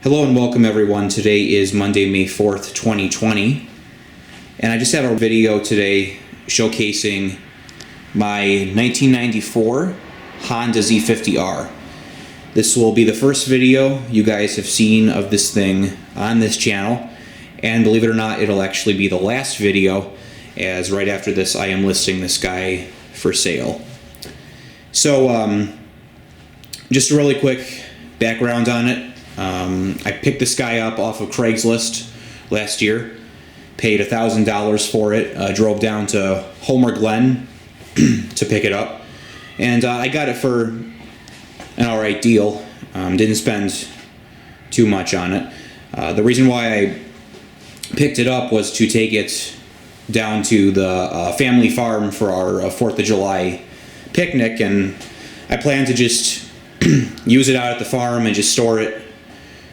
Hello and welcome everyone. Today is Monday, May 4th, 2020. And I just have a video today showcasing my 1994 Honda Z50R. This will be the first video you guys have seen of this thing on this channel. And believe it or not, it'll actually be the last video, as right after this I am listing this guy for sale. So just a really quick background on it. I picked this guy up off of Craigslist last year, paid $1,000 for it, drove down to Homer Glen to pick it up, and I got it for an alright deal. Didn't spend too much on it. The reason why I picked it up was to take it down to the family farm for our 4th of July picnic, and I plan to just use it out at the farm and just store it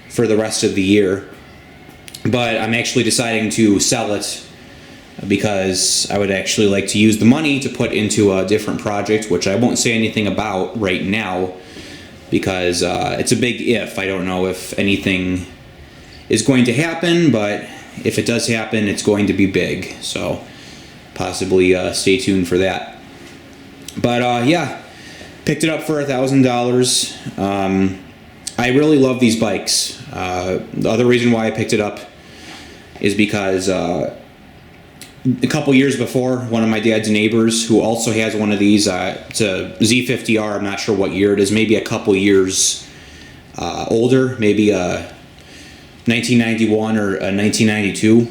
for the rest of the year. But I'm actually deciding to sell it because I would actually like to use the money to put into a different project, which I won't say anything about right now because it's a big if. I don't know if anything is going to happen, but if it does happen, it's going to be big. So possibly stay tuned for that. But yeah, picked it up for $1,000. I really love these bikes. The other reason why I picked it up is because a couple years before, one of my dad's neighbors who also has one of these, it's a Z50R, I'm not sure what year it is, maybe a couple years older, maybe a 1991 or a 1992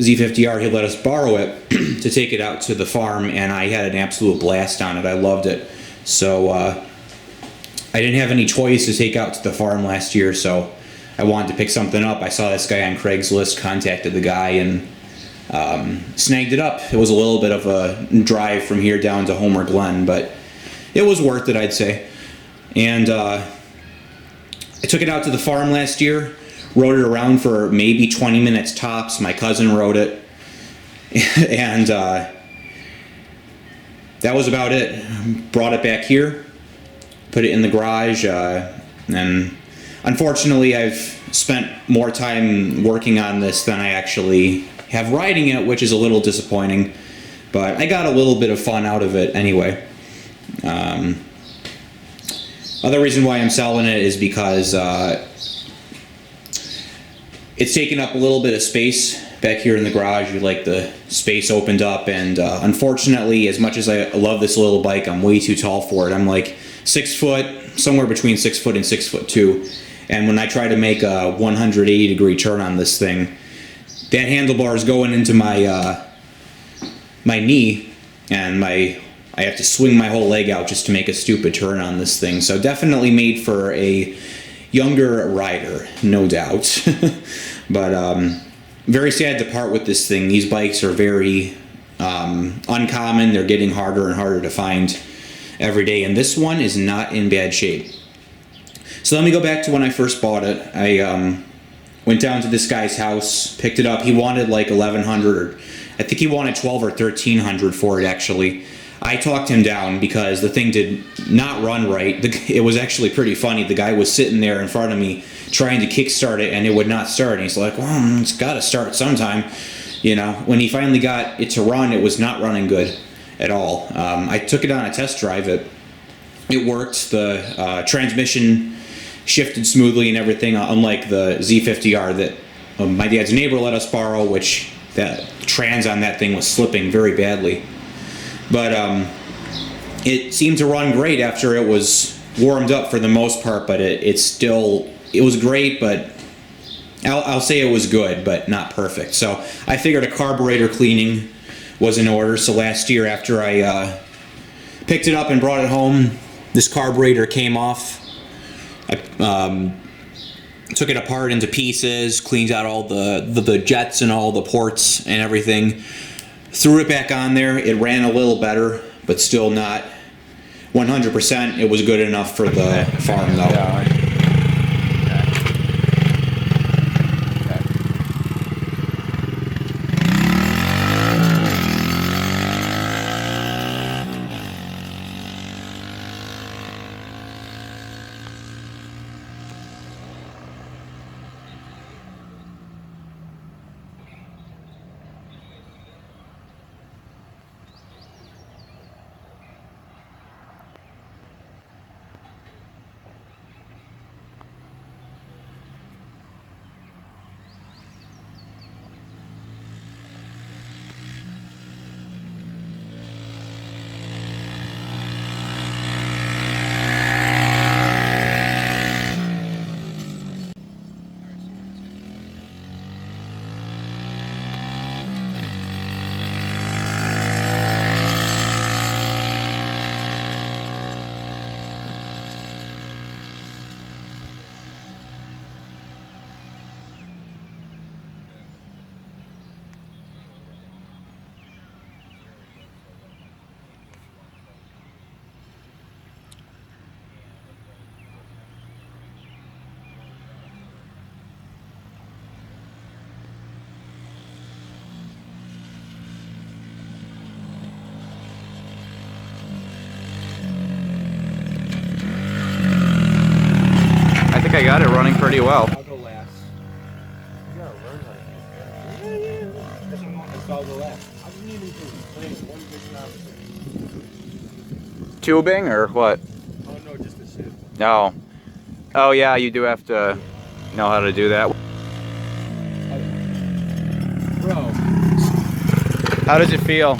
Z50R. He let us borrow it to take it out to the farm, and I had an absolute blast on it. I loved it. So I didn't have any choice to take out to the farm last year, so I wanted to pick something up. I saw this guy on Craigslist, contacted the guy, and snagged it up. It was a little bit of a drive from here down to Homer Glen, but it was worth it, I'd say. And I took it out to the farm last year, rode it around for maybe 20 minutes tops. My cousin rode it, and that was about it. Brought it back here, put it in the garage, and unfortunately I've spent more time working on this than I actually have riding it, which is a little disappointing, but I got a little bit of fun out of it anyway. Other reason why I'm selling it is because it's taken up a little bit of space back here in the garage. Like, the space opened up, and unfortunately, as much as I love this little bike, I'm way too tall for it. I'm like 6 foot, somewhere between 6 foot and 6'2", and when I try to make a 180 degree turn on this thing, that handlebar is going into my my knee, and I have to swing my whole leg out just to make a stupid turn on this thing. So definitely made for a younger rider, no doubt. But very sad to part with this thing. These bikes are very uncommon. They're getting harder and harder to find every day, and this one is not in bad shape. So let me go back to when I first bought it. I went down to this guy's house, picked it up. He wanted like $1,100, or I think he wanted $1,200 or $1,300 for it actually. I talked him down because the thing did not run right. It was actually pretty funny. The guy was sitting there in front of me trying to kickstart it, and it would not start. And he's like, well, it's got to start sometime. You know, when he finally got it to run, it was not running good at all. I took it on a test drive. It worked. The transmission shifted smoothly and everything, unlike the Z50R that my dad's neighbor let us borrow, which that trans on that thing was slipping very badly. But it seemed to run great after it was warmed up for the most part, but it was great, but I'll say it was good, but not perfect. So I figured a carburetor cleaning was in order. So last year, after I picked it up and brought it home, this carburetor came off. I took it apart into pieces, cleaned out all the jets and all the ports and everything, threw it back on there. It ran a little better, but still not 100%. It was good enough for the farm, though. Yeah. think I got it running pretty well. I'll go last. You gotta learn how to do that. That's what I'm going to go last. I didn't even do one big job. Tubing or what? Oh no, just the shit. No. Oh yeah, you do have to know how to do that. Bro. How does it feel?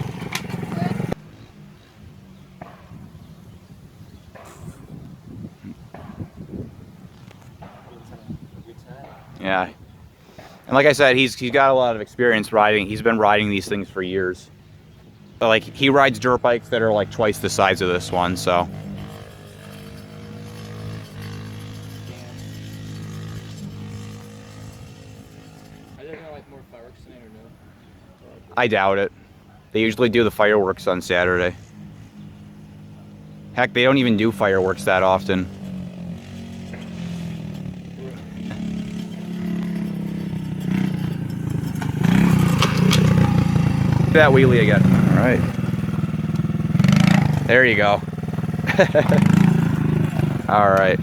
Yeah. And like I said, he's got a lot of experience riding. He's been riding these things for years. But like he rides dirt bikes that are like twice the size of this one, so. Are there like more fireworks tonight or no? I doubt it. They usually do the fireworks on Saturday. Heck, they don't even do fireworks that often. That wheelie again. All right. There you go. All right.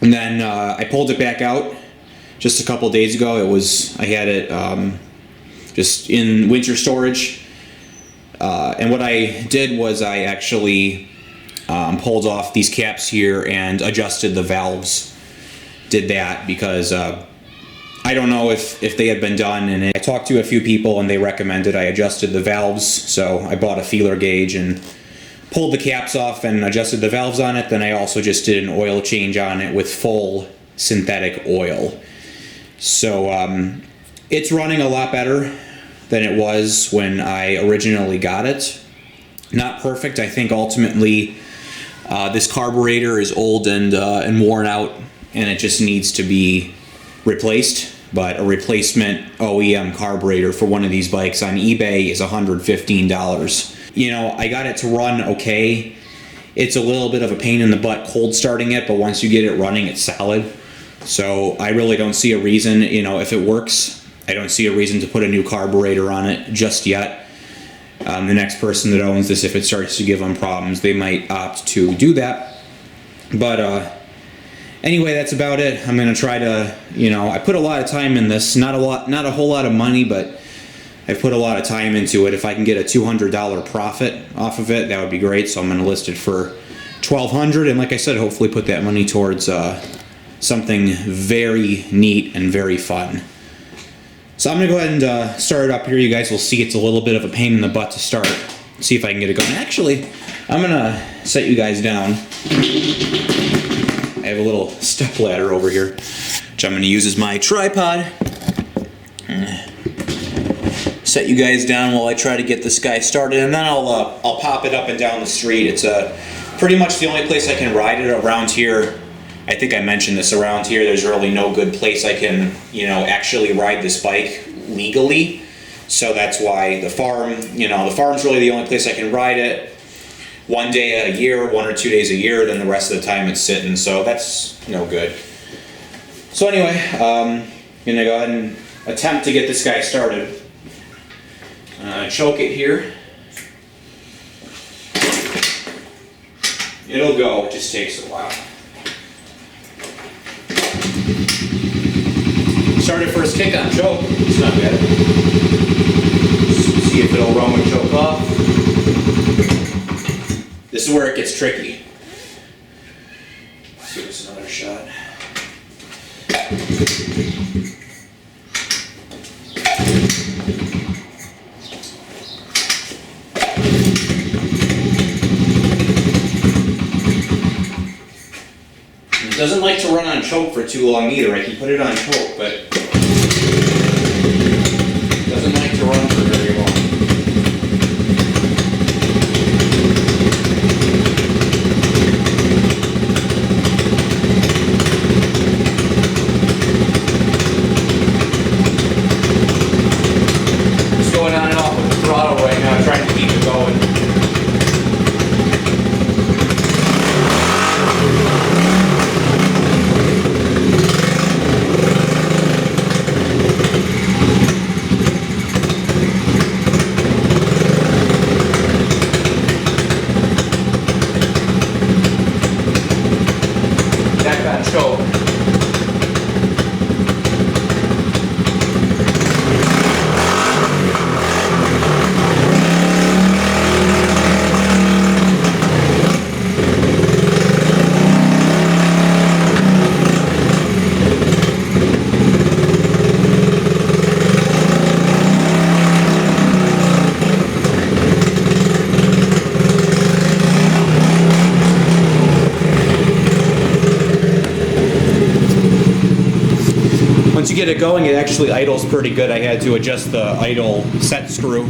And then I pulled it back out just a couple days ago. I had it just in winter storage. And what I did was I actually pulled off these caps here and adjusted the valves. Did that because I don't know if they had been done, and I talked to a few people and they recommended I adjusted the valves. So I bought a feeler gauge and pulled the caps off and adjusted the valves on it. Then I also just did an oil change on it with full synthetic oil. So it's running a lot better than it was when I originally got it. Not perfect. I think ultimately this carburetor is old and worn out, and it just needs to be replaced. But a replacement OEM carburetor for one of these bikes on eBay is $115. You know, I got it to run okay. It's a little bit of a pain in the butt cold starting it, but once you get it running, it's solid. So I really don't see a reason, you know, if it works, I don't see a reason to put a new carburetor on it just yet. The next person that owns this, if it starts to give them problems, they might opt to do that. But anyway, that's about it. I'm gonna try to, you know, I put a lot of time in this, not a whole lot of money, but I put a lot of time into it. If I can get a $200 profit off of it, that would be great. So I'm going to list it for $1,200, and like I said, hopefully put that money towards something very neat and very fun. So I'm going to go ahead and start it up here. You guys will see it's a little bit of a pain in the butt to start. See if I can get it going. Actually, I'm going to set you guys down. I have a little step ladder over here, which I'm going to use as my tripod. Set you guys down while I try to get this guy started, and then I'll pop it up and down the street. It's pretty much the only place I can ride it around here. I think I mentioned this, around here there's really no good place I can, you know, actually ride this bike legally. So that's why the farm, you know, the farm's really the only place I can ride it. One day a year, 1 or 2 days a year, then the rest of the time it's sitting, so that's no good. So anyway, I'm gonna go ahead and attempt to get this guy started. Choke it here. It'll go, it just takes a while. Started first kick on choke, it's not bad. See if it'll run with choke off. This is where it gets tricky. Let's give this another shot. It doesn't like to run on choke for too long either. I can put it on choke, but get it going, it actually idles pretty good. I had to adjust the idle set screw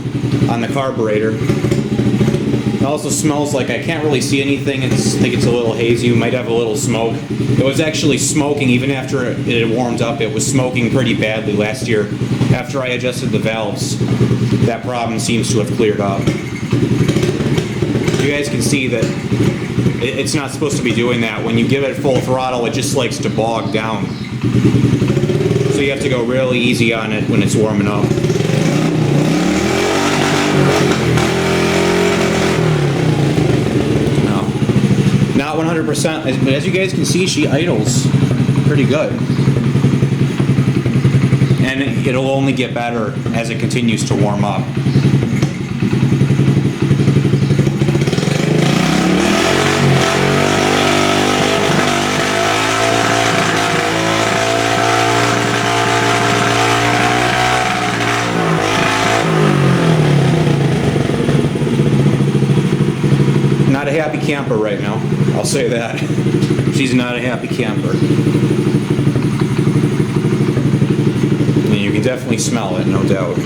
on the carburetor. It also smells like I can't really see anything. I think it's a little hazy. You might have a little smoke. It was actually smoking even after it had warmed up. It was smoking pretty badly last year. After I adjusted the valves, that problem seems to have cleared up. You guys can see that it's not supposed to be doing that. When you give it full throttle, it just likes to bog down. So you have to go really easy on it when it's warming up. Not 100%, but as you guys can see, she idles pretty good. And it'll only get better as it continues to warm up. Not a happy camper right now, I'll say that. She's not a happy camper. And you can definitely smell it, no doubt.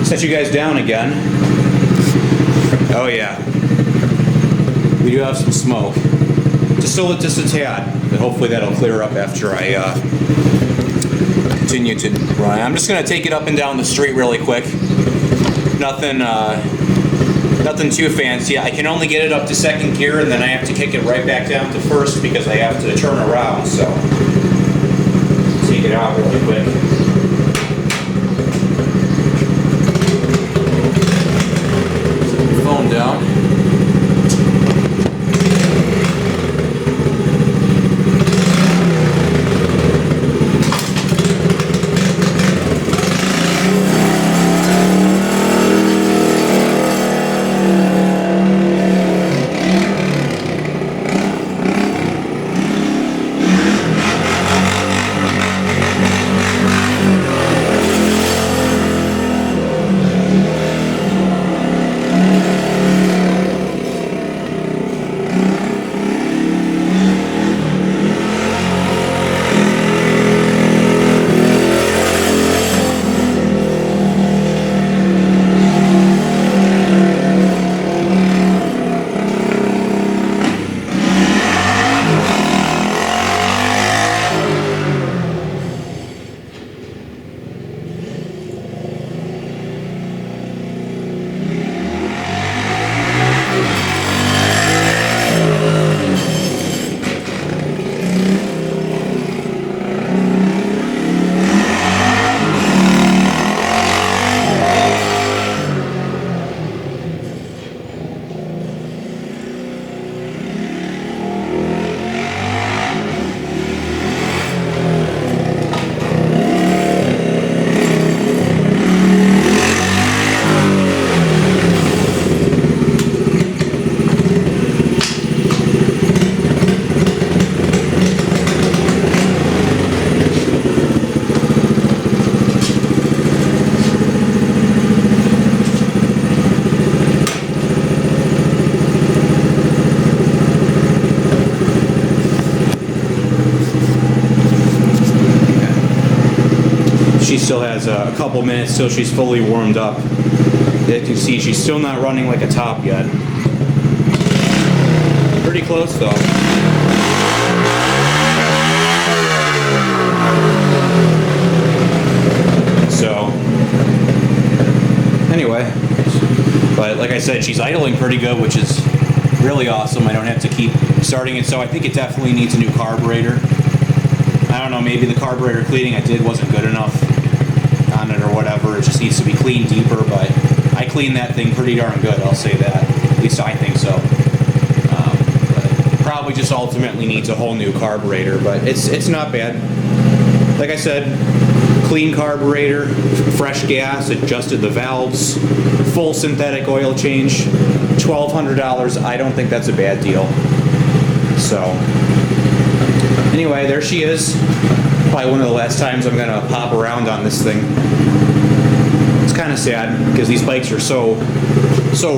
Set you guys down again. Oh yeah, we do have some smoke. Just a tad, but hopefully that'll clear up after I continue to run. I'm just gonna take it up and down the street really quick. Nothing too fancy. I can only get it up to second gear, and then I have to kick it right back down to first because I have to turn around. So take it out really quick. Down. She still has a couple minutes till she's fully warmed up. As you can see, she's still not running like a top yet. Pretty close though. So, anyway, but like I said, she's idling pretty good, which is really awesome. I don't have to keep starting it, so I think it definitely needs a new carburetor. I don't know, maybe the carburetor cleaning I did wasn't good enough on it or whatever. It just needs to be cleaned deeper, but I cleaned that thing pretty darn good, I'll say that. At least I think so. But probably just ultimately needs a whole new carburetor, but it's not bad. Like I said, clean carburetor, fresh gas, adjusted the valves, full synthetic oil change, $1,200. I don't think that's a bad deal. So, Anyway, there she is. Probably one of the last times I'm gonna pop around on this thing. It's kind of sad because these bikes are so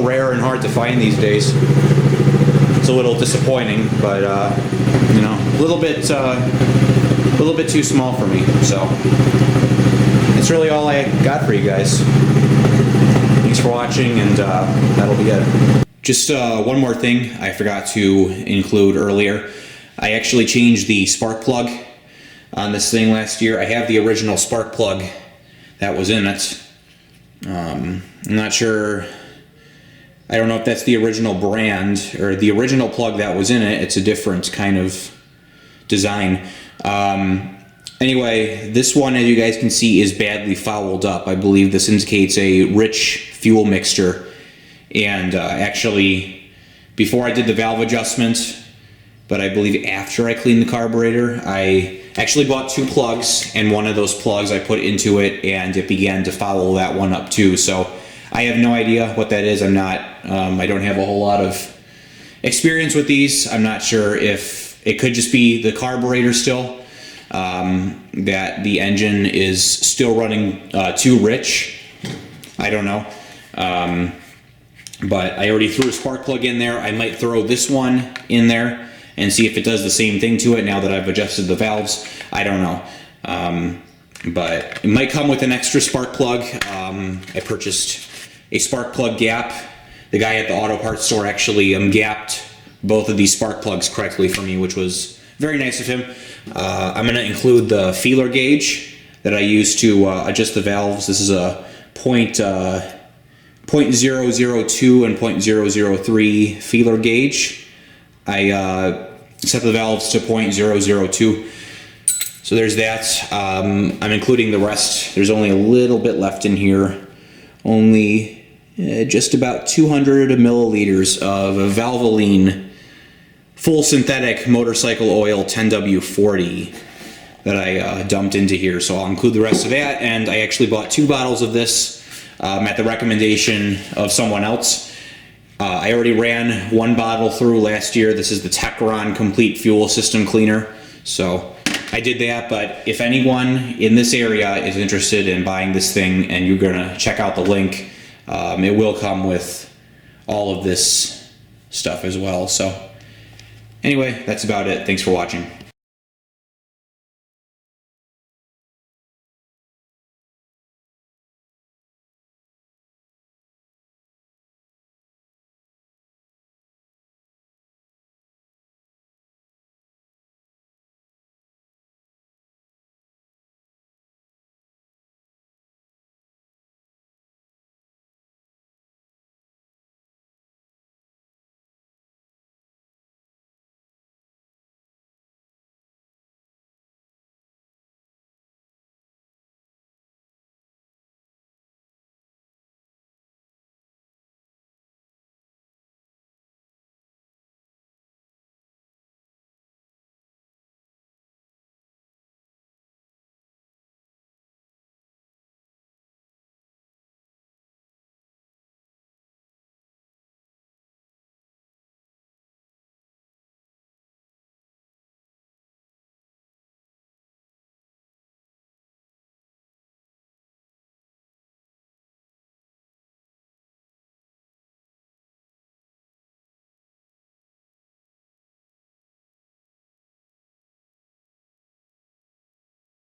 rare and hard to find these days. It's a little disappointing, but you know, a little bit too small for me. So that's really all I got for you guys. Thanks for watching, and that'll be it. Just one more thing I forgot to include earlier. I actually changed the spark plug on this thing last year. I have the original spark plug that was in it. I'm not sure, I don't know if that's the original brand or the original plug that was in it. It's a different kind of design. Anyway, this one, as you guys can see, is badly fouled up. I believe this indicates a rich fuel mixture. And actually, before I did the valve adjustment, but I believe after I cleaned the carburetor, I actually bought 2 plugs, and one of those plugs I put into it, and it began to foul that one up too. So I have no idea what that is. I don't have a whole lot of experience with these. I'm not sure if it could just be the carburetor still, that the engine is still running too rich. I don't know. But I already threw a spark plug in there. I might throw this one in there and see if it does the same thing to it now that I've adjusted the valves. I don't know. But it might come with an extra spark plug. I purchased a spark plug gap. The guy at the auto parts store actually gapped both of these spark plugs correctly for me, which was very nice of him. I'm going to include the feeler gauge that I use to adjust the valves. This is a .002 and .003 feeler gauge. I set the valves to .002. So there's that. I'm including the rest. There's only a little bit left in here. Only just about 200 milliliters of Valvoline full synthetic motorcycle oil 10W40 that I dumped into here. So I'll include the rest of that. And I actually bought 2 bottles of this at the recommendation of someone else. I already ran 1 bottle through last year. This is the Techron Complete Fuel System Cleaner. So I did that, but if anyone in this area is interested in buying this thing and you're gonna check out the link, it will come with all of this stuff as well. So anyway, that's about it. Thanks for watching.